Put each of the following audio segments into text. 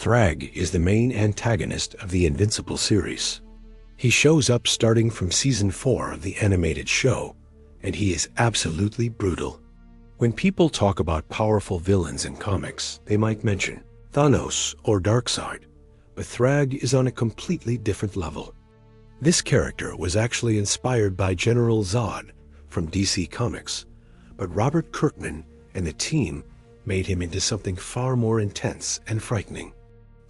Thragg is the main antagonist of the Invincible series. He shows up starting from Season 4 of the animated show, and he is absolutely brutal. When people talk about powerful villains in comics, they might mention Thanos or Darkseid, but Thragg is on a completely different level. This character was actually inspired by General Zod from DC Comics, but Robert Kirkman and the team made him into something far more intense and frightening.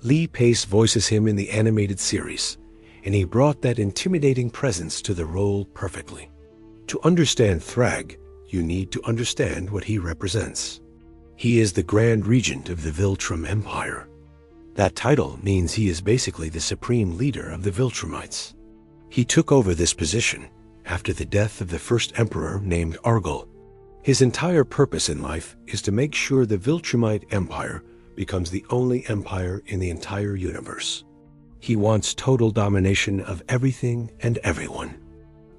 Lee Pace voices him in the animated series, and he brought that intimidating presence to the role perfectly. To understand Thragg, you need to understand what he represents. He is the Grand Regent of the Viltrum Empire. That title means he is basically the supreme leader of the Viltrumites. He took over this position after the death of the first emperor named Argyle. His entire purpose in life is to make sure the Viltrumite Empire becomes the only empire in the entire universe. He wants total domination of everything and everyone.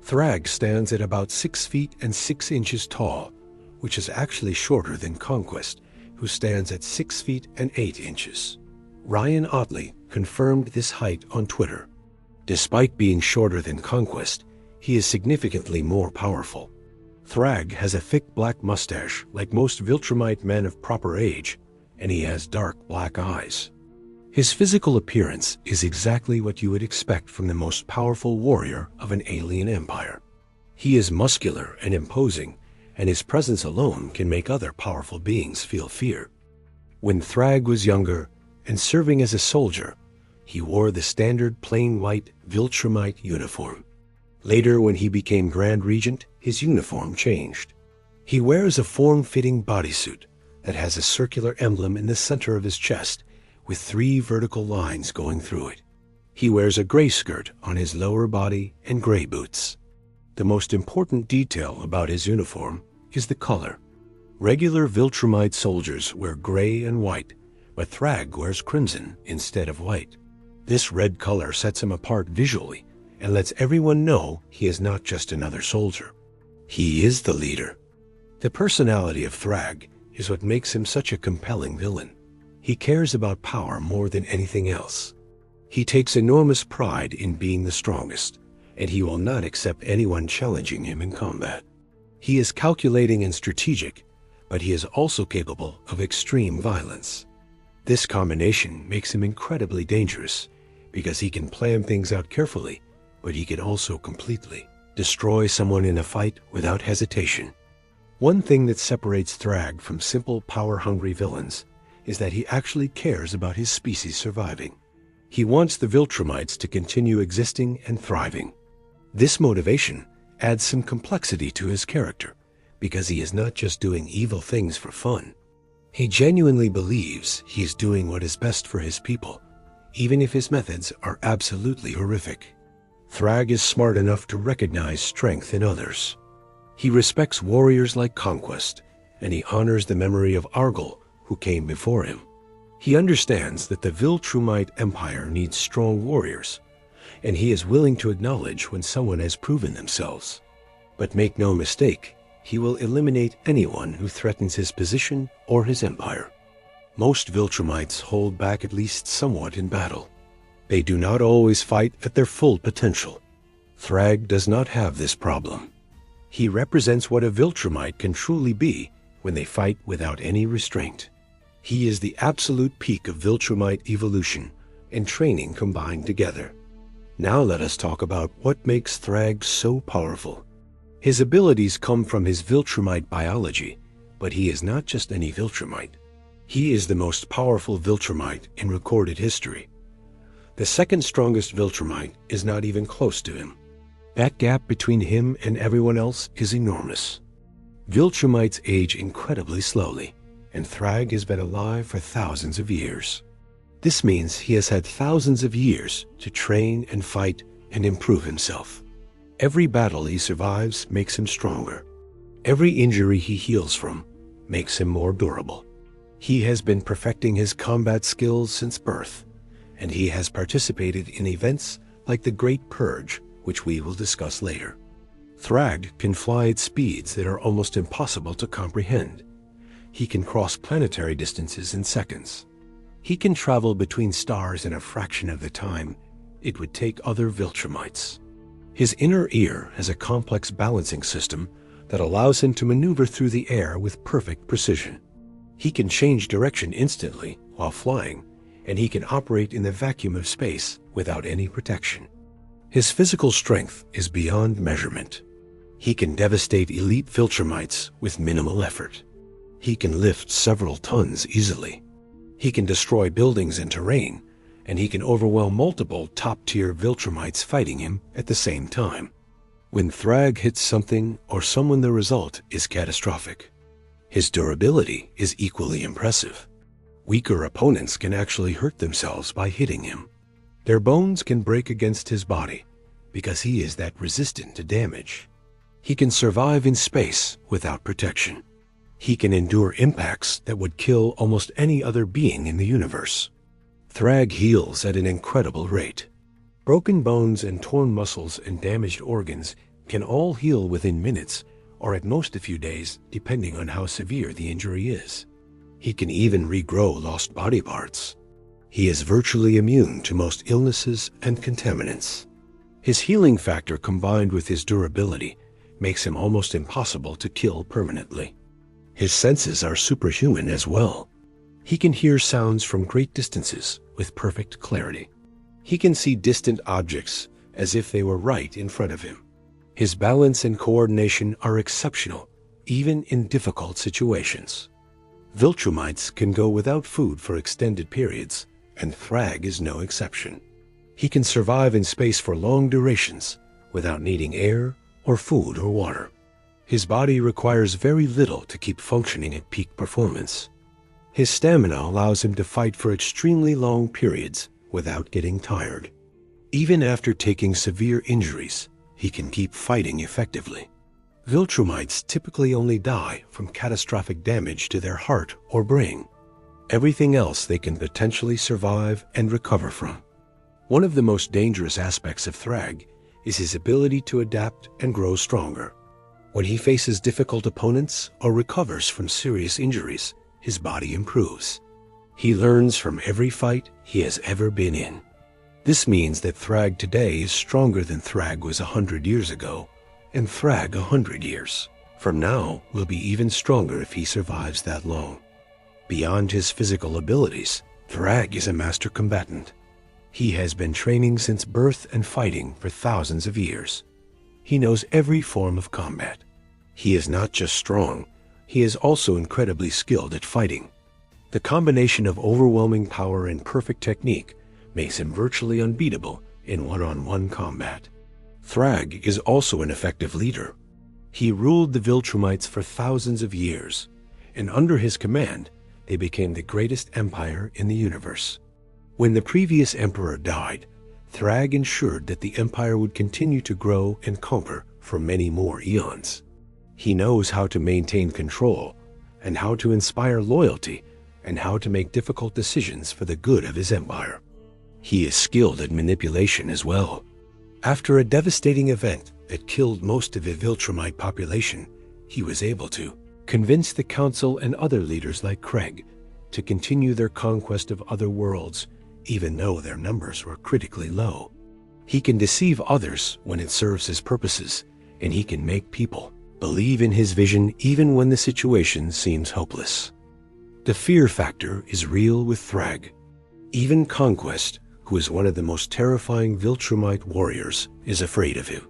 Thragg stands at about 6 feet and 6 inches tall, which is actually shorter than Conquest, who stands at 6 feet and 8 inches. Ryan Otley confirmed this height on Twitter. Despite being shorter than Conquest, he is significantly more powerful. Thragg has a thick black mustache like most Viltrumite men of proper age, and he has dark black eyes. His physical appearance is exactly what you would expect from the most powerful warrior of an alien empire. He is muscular and imposing, and his presence alone can make other powerful beings feel fear. When Thragg was younger and serving as a soldier, he wore the standard plain white Viltrumite uniform. Later, when he became Grand Regent, his uniform changed. He wears a form-fitting bodysuit that has a circular emblem in the center of his chest with 3 vertical lines going through it. He wears a gray skirt on his lower body and gray boots. The most important detail about his uniform is the color. Regular Viltrumite soldiers wear gray and white, but Thragg wears crimson instead of white. This red color sets him apart visually and lets everyone know he is not just another soldier. He is the leader. The personality of Thragg is what makes him such a compelling villain. He cares about power more than anything else. He takes enormous pride in being the strongest, and he will not accept anyone challenging him in combat. He is calculating and strategic, but he is also capable of extreme violence. This combination makes him incredibly dangerous because he can plan things out carefully, but he can also completely destroy someone in a fight without hesitation. One thing that separates Thragg from simple power-hungry villains is that he actually cares about his species surviving. He wants the Viltrumites to continue existing and thriving. This motivation adds some complexity to his character because he is not just doing evil things for fun. He genuinely believes he is doing what is best for his people, even if his methods are absolutely horrific. Thragg is smart enough to recognize strength in others. He respects warriors like Conquest, and he honors the memory of Argyle, who came before him. He understands that the Viltrumite Empire needs strong warriors, and he is willing to acknowledge when someone has proven themselves. But make no mistake, he will eliminate anyone who threatens his position or his empire. Most Viltrumites hold back at least somewhat in battle. They do not always fight at their full potential. Thragg does not have this problem. He represents what a Viltrumite can truly be when they fight without any restraint. He is the absolute peak of Viltrumite evolution and training combined together. Now let us talk about what makes Thragg so powerful. His abilities come from his Viltrumite biology, but he is not just any Viltrumite. He is the most powerful Viltrumite in recorded history. The second strongest Viltrumite is not even close to him. That gap between him and everyone else is enormous. Viltrumites age incredibly slowly, and Thragg has been alive for thousands of years. This means he has had thousands of years to train and fight and improve himself. Every battle he survives makes him stronger. Every injury he heals from makes him more durable. He has been perfecting his combat skills since birth, and he has participated in events like the Great Purge, which we will discuss later. Thragg can fly at speeds that are almost impossible to comprehend. He can cross planetary distances in seconds. He can travel between stars in a fraction of the time it would take other Viltrumites. His inner ear has a complex balancing system that allows him to maneuver through the air with perfect precision. He can change direction instantly while flying, and he can operate in the vacuum of space without any protection. His physical strength is beyond measurement. He can devastate elite Viltrumites with minimal effort. He can lift several tons easily. He can destroy buildings and terrain, and he can overwhelm multiple top-tier Viltrumites fighting him at the same time. When Thragg hits something or someone, the result is catastrophic. His durability is equally impressive. Weaker opponents can actually hurt themselves by hitting him. Their bones can break against his body because he is that resistant to damage. He can survive in space without protection. He can endure impacts that would kill almost any other being in the universe. Thragg heals at an incredible rate. Broken bones and torn muscles and damaged organs can all heal within minutes, or at most a few days, depending on how severe the injury is. He can even regrow lost body parts. He is virtually immune to most illnesses and contaminants. His healing factor combined with his durability makes him almost impossible to kill permanently. His senses are superhuman as well. He can hear sounds from great distances with perfect clarity. He can see distant objects as if they were right in front of him. His balance and coordination are exceptional, even in difficult situations. Viltrumites can go without food for extended periods, and Thragg is no exception. He can survive in space for long durations without needing air or food or water. His body requires very little to keep functioning at peak performance. His stamina allows him to fight for extremely long periods without getting tired. Even after taking severe injuries, he can keep fighting effectively. Viltrumites typically only die from catastrophic damage to their heart or brain. Everything else they can potentially survive and recover from. One of the most dangerous aspects of Thragg is his ability to adapt and grow stronger. When he faces difficult opponents or recovers from serious injuries, his body improves. He learns from every fight he has ever been in. This means that Thragg today is stronger than Thragg was 100 years ago, and Thragg 100 years from now will be even stronger if he survives that long. Beyond his physical abilities, Thragg is a master combatant. He has been training since birth and fighting for thousands of years. He knows every form of combat. He is not just strong, he is also incredibly skilled at fighting. The combination of overwhelming power and perfect technique makes him virtually unbeatable in one-on-one combat. Thragg is also an effective leader. He ruled the Viltrumites for thousands of years, and under his command, they became the greatest empire in the universe. When the previous emperor died, Thragg ensured that the empire would continue to grow and conquer for many more eons. He knows how to maintain control, and how to inspire loyalty, and how to make difficult decisions for the good of his empire. He is skilled at manipulation as well. After a devastating event that killed most of the Viltrumite population, he was able to convince the council and other leaders like Craig to continue their conquest of other worlds, even though their numbers were critically low. He can deceive others when it serves his purposes, and he can make people believe in his vision even when the situation seems hopeless. The fear factor is real with Thragg. Even Conquest, who is one of the most terrifying Viltrumite warriors, is afraid of him.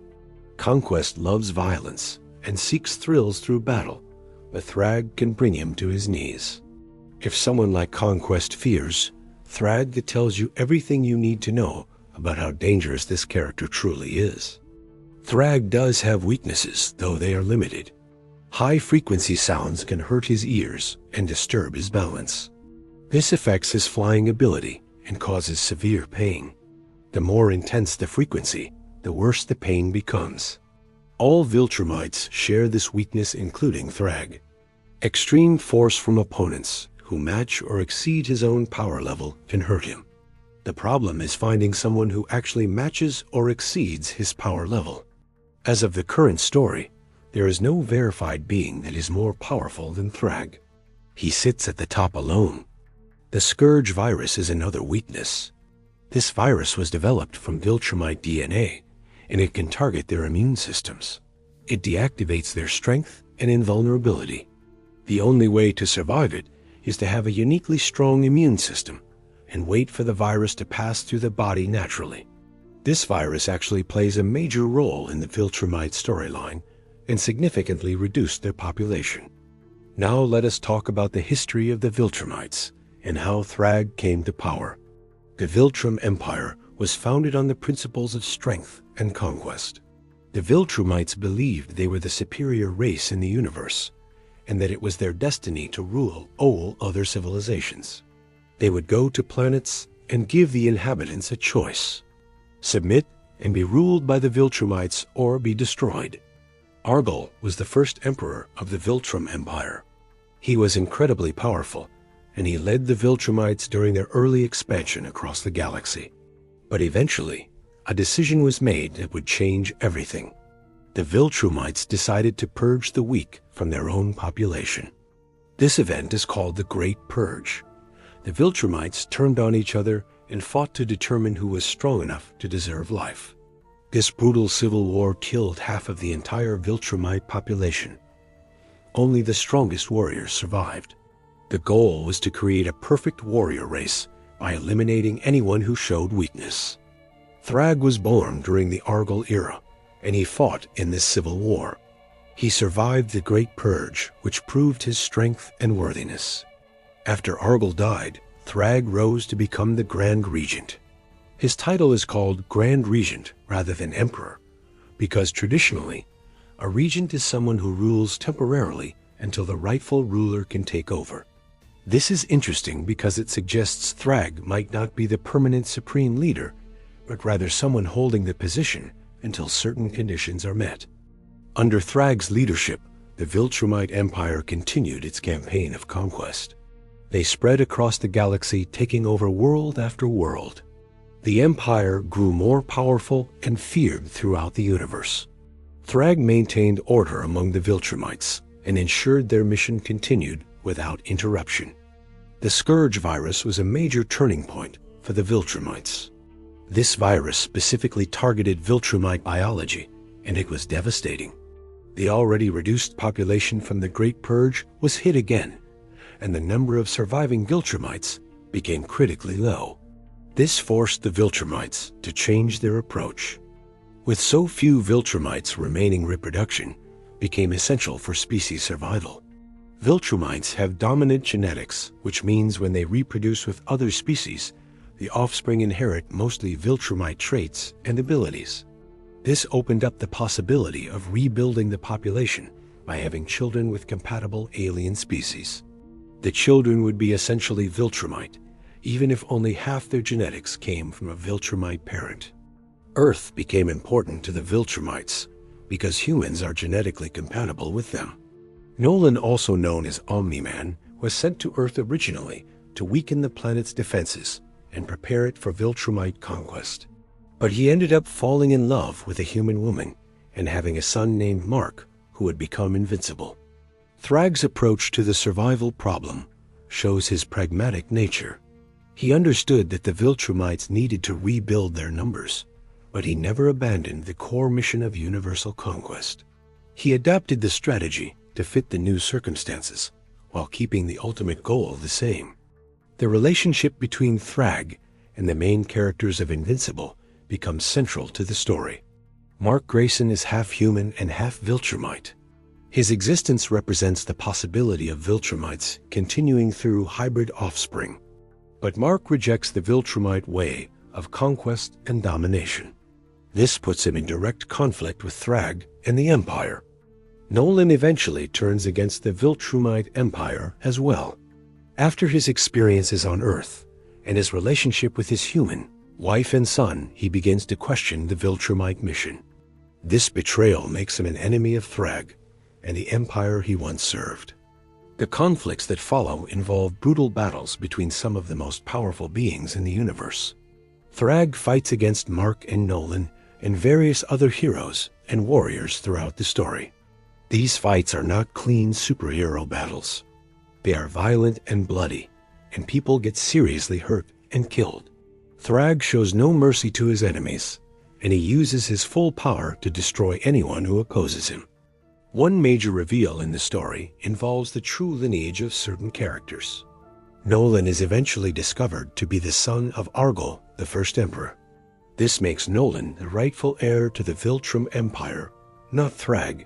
Conquest loves violence and seeks thrills through battle, but Thragg can bring him to his knees. If someone like Conquest fears, Thragg tells you everything you need to know about how dangerous this character truly is. Thragg does have weaknesses, though they are limited. High-frequency sounds can hurt his ears and disturb his balance. This affects his flying ability and causes severe pain. The more intense the frequency, the worse the pain becomes. All Viltrumites share this weakness, including Thragg. Extreme force from opponents who match or exceed his own power level can hurt him. The problem is finding someone who actually matches or exceeds his power level. As of the current story, there is no verified being that is more powerful than Thragg. He sits at the top alone. The scourge virus is another weakness. This virus was developed from Viltrumite DNA, and it can target their immune systems. It deactivates their strength and invulnerability. The only way to survive it is to have a uniquely strong immune system and wait for the virus to pass through the body naturally. This virus actually plays a major role in the Viltrumite storyline and significantly reduced their population. Now let us talk about the history of the Viltrumites and how Thragg came to power. The Viltrum Empire was founded on the principles of strength and conquest. The Viltrumites believed they were the superior race in the universe, and that it was their destiny to rule all other civilizations. They would go to planets and give the inhabitants a choice: submit and be ruled by the Viltrumites or be destroyed. Argol was the first emperor of the Viltrum Empire. He was incredibly powerful, and he led the Viltrumites during their early expansion across the galaxy. But eventually, a decision was made that would change everything. The Viltrumites decided to purge the weak from their own population. This event is called the Great Purge. The Viltrumites turned on each other and fought to determine who was strong enough to deserve life. This brutal civil war killed half of the entire Viltrumite population. Only the strongest warriors survived. The goal was to create a perfect warrior race by eliminating anyone who showed weakness. Thragg was born during the Argol era, and he fought in this civil war. He survived the Great Purge, which proved his strength and worthiness. After Argol died, Thragg rose to become the Grand Regent. His title is called Grand Regent rather than Emperor, because traditionally, a regent is someone who rules temporarily until the rightful ruler can take over. This is interesting because it suggests Thragg might not be the permanent supreme leader, but rather someone holding the position until certain conditions are met. Under Thragg's leadership, the Viltrumite Empire continued its campaign of conquest. They spread across the galaxy, taking over world after world. The empire grew more powerful and feared throughout the universe. Thragg maintained order among the Viltrumites and ensured their mission continued without interruption. The scourge virus was a major turning point for the Viltrumites. This virus specifically targeted Viltrumite biology, and it was devastating. The already reduced population from the Great Purge was hit again, and the number of surviving Viltrumites became critically low. This forced the Viltrumites to change their approach. With so few Viltrumites, remaining reproduction became essential for species survival. Viltrumites have dominant genetics, which means when they reproduce with other species, the offspring inherit mostly Viltrumite traits and abilities. This opened up the possibility of rebuilding the population by having children with compatible alien species. The children would be essentially Viltrumite, even if only half their genetics came from a Viltrumite parent. Earth became important to the Viltrumites because humans are genetically compatible with them. Nolan, also known as Omni-Man, was sent to Earth originally to weaken the planet's defenses and prepare it for Viltrumite conquest. But he ended up falling in love with a human woman and having a son named Mark, who would become invincible. Thragg's approach to the survival problem shows his pragmatic nature. He understood that the Viltrumites needed to rebuild their numbers, but he never abandoned the core mission of universal conquest. He adapted the strategy to fit the new circumstances, while keeping the ultimate goal the same. The relationship between Thragg and the main characters of Invincible becomes central to the story. Mark Grayson is half human and half Viltrumite. His existence represents the possibility of Viltrumites continuing through hybrid offspring. But Mark rejects the Viltrumite way of conquest and domination. This puts him in direct conflict with Thragg and the Empire. Nolan eventually turns against the Viltrumite Empire as well. After his experiences on Earth and his relationship with his human wife and son, he begins to question the Viltrumite mission. This betrayal makes him an enemy of Thragg and the empire he once served. The conflicts that follow involve brutal battles between some of the most powerful beings in the universe. Thragg fights against Mark and Nolan and various other heroes and warriors throughout the story. These fights are not clean superhero battles. They are violent and bloody, and people get seriously hurt and killed. Thragg shows no mercy to his enemies, and he uses his full power to destroy anyone who opposes him. One major reveal in the story involves the true lineage of certain characters. Nolan is eventually discovered to be the son of Argol, the first emperor. This makes Nolan the rightful heir to the Viltrum Empire, not Thragg.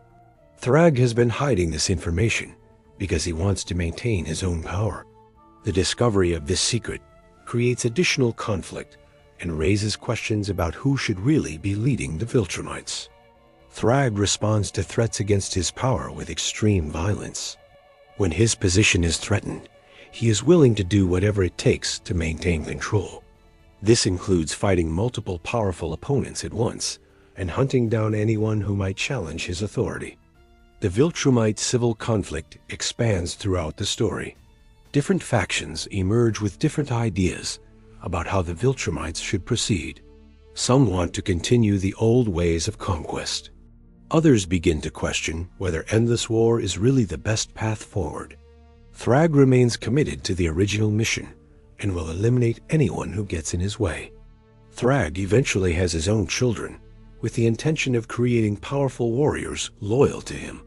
Thragg has been hiding this information because he wants to maintain his own power. The discovery of this secret creates additional conflict and raises questions about who should really be leading the Viltrumites. Thragg responds to threats against his power with extreme violence. When his position is threatened, he is willing to do whatever it takes to maintain control. This includes fighting multiple powerful opponents at once and hunting down anyone who might challenge his authority. The Viltrumite civil conflict expands throughout the story. Different factions emerge with different ideas about how the Viltrumites should proceed. Some want to continue the old ways of conquest. Others begin to question whether endless war is really the best path forward. Thragg remains committed to the original mission and will eliminate anyone who gets in his way. Thragg eventually has his own children with the intention of creating powerful warriors loyal to him.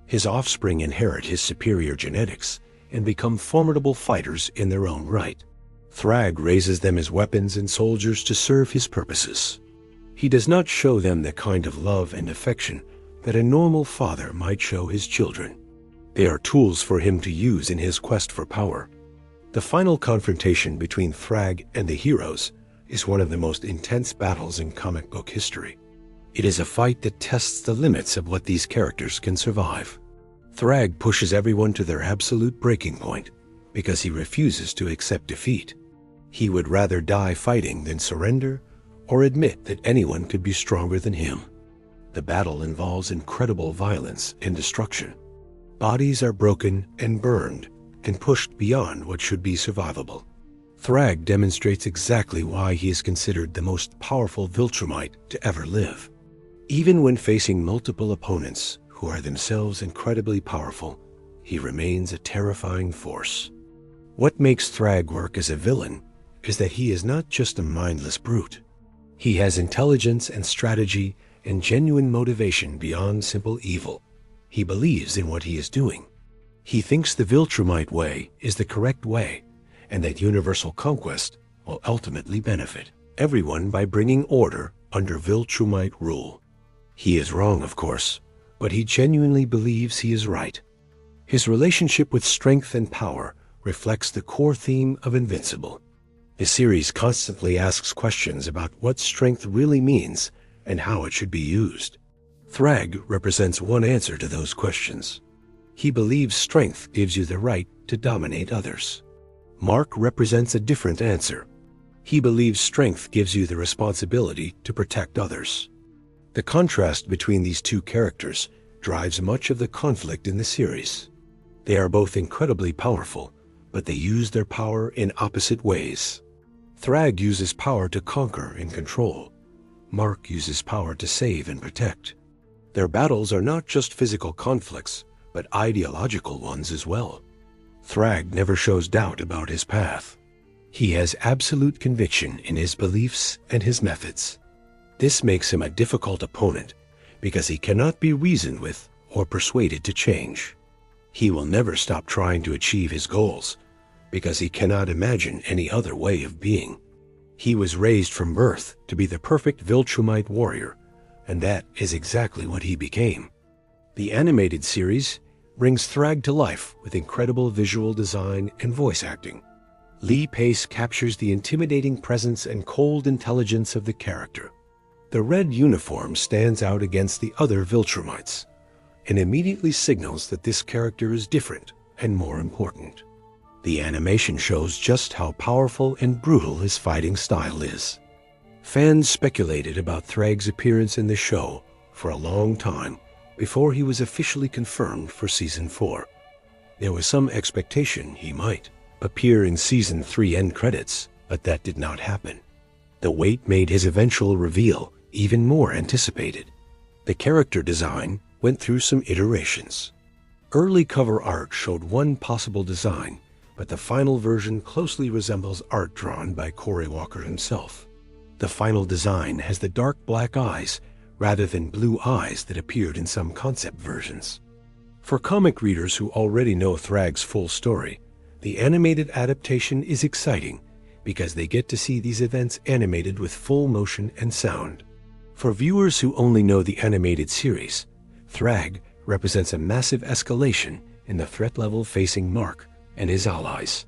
His offspring inherit his superior genetics and become formidable fighters in their own right. Thragg raises them as weapons and soldiers to serve his purposes. He does not show them the kind of love and affection that a normal father might show his children. They are tools for him to use in his quest for power. The final confrontation between Thragg and the heroes is one of the most intense battles in comic book history. It is a fight that tests the limits of what these characters can survive. Thragg pushes everyone to their absolute breaking point because he refuses to accept defeat. He would rather die fighting than surrender or admit that anyone could be stronger than him. The battle involves incredible violence and destruction. Bodies are broken and burned and pushed beyond what should be survivable. Thragg demonstrates exactly why he is considered the most powerful Viltrumite to ever live. Even when facing multiple opponents who are themselves incredibly powerful, he remains a terrifying force. What makes Thragg work as a villain is that he is not just a mindless brute. He has intelligence and strategy and genuine motivation beyond simple evil. He believes in what he is doing. He thinks the Viltrumite way is the correct way, and that universal conquest will ultimately benefit everyone by bringing order under Viltrumite rule. He is wrong, of course, but he genuinely believes he is right. His relationship with strength and power reflects the core theme of Invincible. The series constantly asks questions about what strength really means and how it should be used. Thragg represents one answer to those questions. He believes strength gives you the right to dominate others. Mark represents a different answer. He believes strength gives you the responsibility to protect others. The contrast between these two characters drives much of the conflict in the series. They are both incredibly powerful, but they use their power in opposite ways. Thragg uses power to conquer and control. Mark uses power to save and protect. Their battles are not just physical conflicts, but ideological ones as well. Thragg never shows doubt about his path. He has absolute conviction in his beliefs and his methods. This makes him a difficult opponent because he cannot be reasoned with or persuaded to change. He will never stop trying to achieve his goals because he cannot imagine any other way of being. He was raised from birth to be the perfect Viltrumite warrior, and that is exactly what he became. The animated series brings Thragg to life with incredible visual design and voice acting. Lee Pace captures the intimidating presence and cold intelligence of the character. The red uniform stands out against the other Viltrumites and immediately signals that this character is different and more important. The animation shows just how powerful and brutal his fighting style is. Fans speculated about Thragg's appearance in the show for a long time before he was officially confirmed for Season 4. There was some expectation he might appear in Season 3 end credits, but that did not happen. The wait made his eventual reveal even more anticipated. The character design went through some iterations. Early cover art showed one possible design, but the final version closely resembles art drawn by Corey Walker himself. The final design has the dark black eyes rather than blue eyes that appeared in some concept versions. For comic readers who already know Thragg's full story, the animated adaptation is exciting because they get to see these events animated with full motion and sound. For viewers who only know the animated series, Thragg represents a massive escalation in the threat level facing Mark and his allies.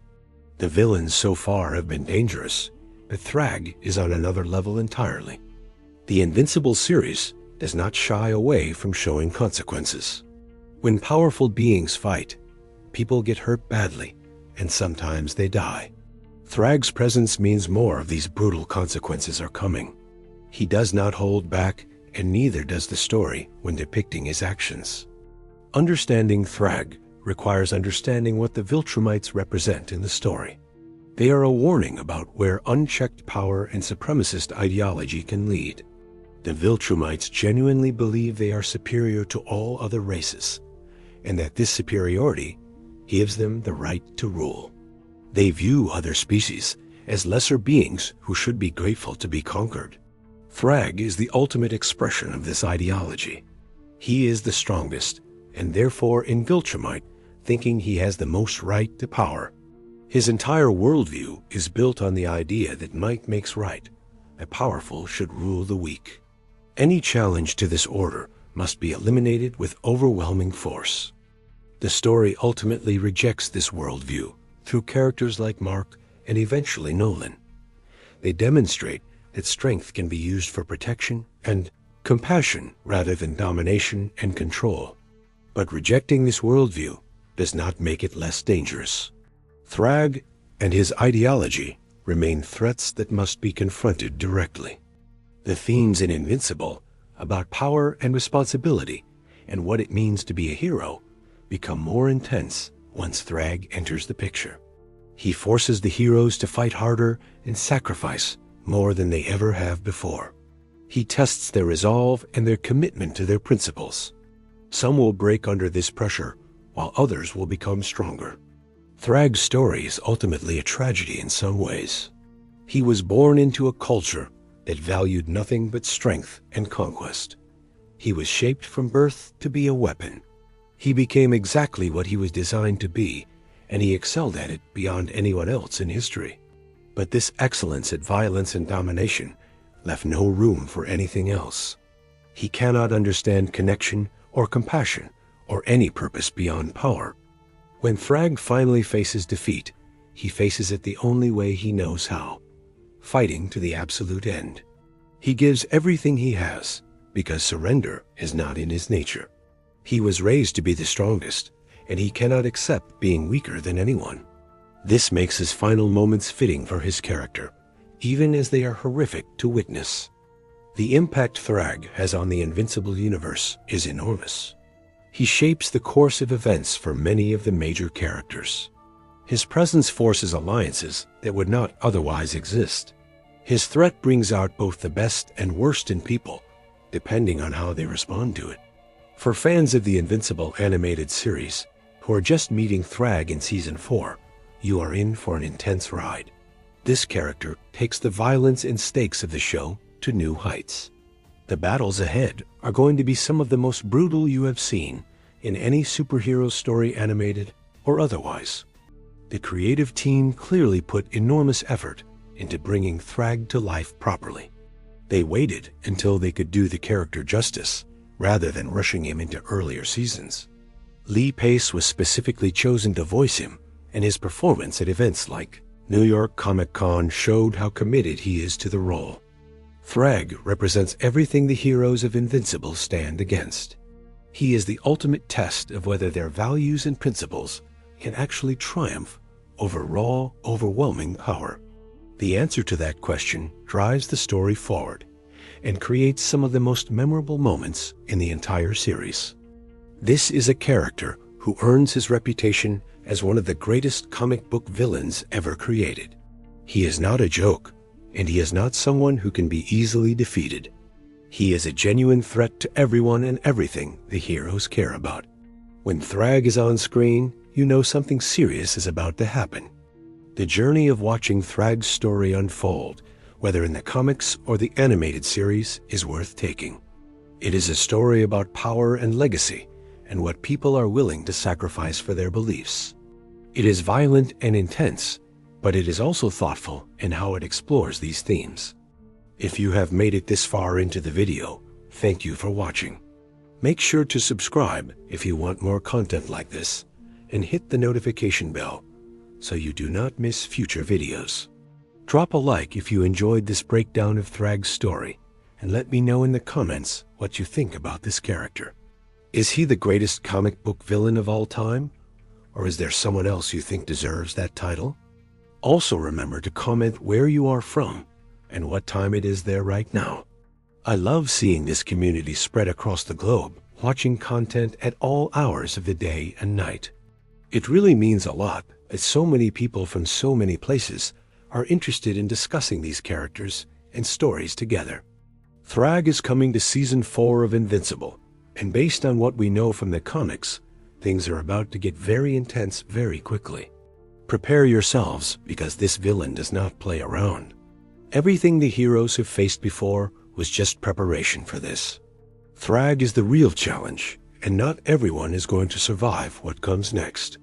The villains so far have been dangerous, but Thragg is on another level entirely. The Invincible series does not shy away from showing consequences. When powerful beings fight, people get hurt badly, and sometimes they die. Thragg's presence means more of these brutal consequences are coming. He does not hold back, and neither does the story when depicting his actions. Understanding Thragg requires understanding what the Viltrumites represent in the story. They are a warning about where unchecked power and supremacist ideology can lead. The Viltrumites genuinely believe they are superior to all other races, and that this superiority gives them the right to rule. They view other species as lesser beings who should be grateful to be conquered. Thragg is the ultimate expression of this ideology. He is the strongest, and therefore in Viltrumite, thinking he has the most right to power. His entire worldview is built on the idea that might makes right. The powerful should rule the weak. Any challenge to this order must be eliminated with overwhelming force. The story ultimately rejects this worldview through characters like Mark and eventually Nolan. They demonstrate that strength can be used for protection and compassion rather than domination and control. But rejecting this worldview does not make it less dangerous. Thragg and his ideology remain threats that must be confronted directly. The themes in Invincible about power and responsibility and what it means to be a hero become more intense once Thragg enters the picture. He forces the heroes to fight harder and sacrifice more than they ever have before. He tests their resolve and their commitment to their principles. Some will break under this pressure, while others will become stronger. Thragg's story is ultimately a tragedy in some ways. He was born into a culture that valued nothing but strength and conquest. He was shaped from birth to be a weapon. He became exactly what he was designed to be, and he excelled at it beyond anyone else in history. But this excellence at violence and domination left no room for anything else. He cannot understand connection or compassion or any purpose beyond power. When Thragg finally faces defeat, he faces it the only way he knows how, fighting to the absolute end. He gives everything he has because surrender is not in his nature. He was raised to be the strongest, and he cannot accept being weaker than anyone. This makes his final moments fitting for his character, even as they are horrific to witness. The impact Thragg has on the Invincible universe is enormous. He shapes the course of events for many of the major characters. His presence forces alliances that would not otherwise exist. His threat brings out both the best and worst in people, depending on how they respond to it. For fans of the Invincible animated series, who are just meeting Thragg in Season 4, you are in for an intense ride. This character takes the violence and stakes of the show to new heights. The battles ahead are going to be some of the most brutal you have seen in any superhero story, animated or otherwise. The creative team clearly put enormous effort into bringing Thragg to life properly. They waited until they could do the character justice, rather than rushing him into earlier seasons. Lee Pace was specifically chosen to voice him, and his performance at events like New York Comic Con showed how committed he is to the role. Thragg represents everything the heroes of Invincible stand against. He is the ultimate test of whether their values and principles can actually triumph over raw, overwhelming power. The answer to that question drives the story forward and creates some of the most memorable moments in the entire series. This is a character who earns his reputation as one of the greatest comic book villains ever created. He is not a joke, and he is not someone who can be easily defeated. He is a genuine threat to everyone and everything the heroes care about. When Thragg is on screen, you know something serious is about to happen. The journey of watching Thragg's story unfold, whether in the comics or the animated series, is worth taking. It is a story about power and legacy, and what people are willing to sacrifice for their beliefs. It is violent and intense, but it is also thoughtful in how it explores these themes. If you have made it this far into the video, thank you for watching. Make sure to subscribe if you want more content like this, and hit the notification bell so you do not miss future videos. Drop a like if you enjoyed this breakdown of Thragg's story, and let me know in the comments what you think about this character. Is he the greatest comic book villain of all time? Or is there someone else you think deserves that title? Also remember to comment where you are from and what time it is there right now. I love seeing this community spread across the globe, watching content at all hours of the day and night. It really means a lot as so many people from so many places are interested in discussing these characters and stories together. Thragg is coming to Season 4 of Invincible, and based on what we know from the comics, things are about to get very intense very quickly. Prepare yourselves, because this villain does not play around. Everything the heroes have faced before was just preparation for this. Thragg is the real challenge, and not everyone is going to survive what comes next.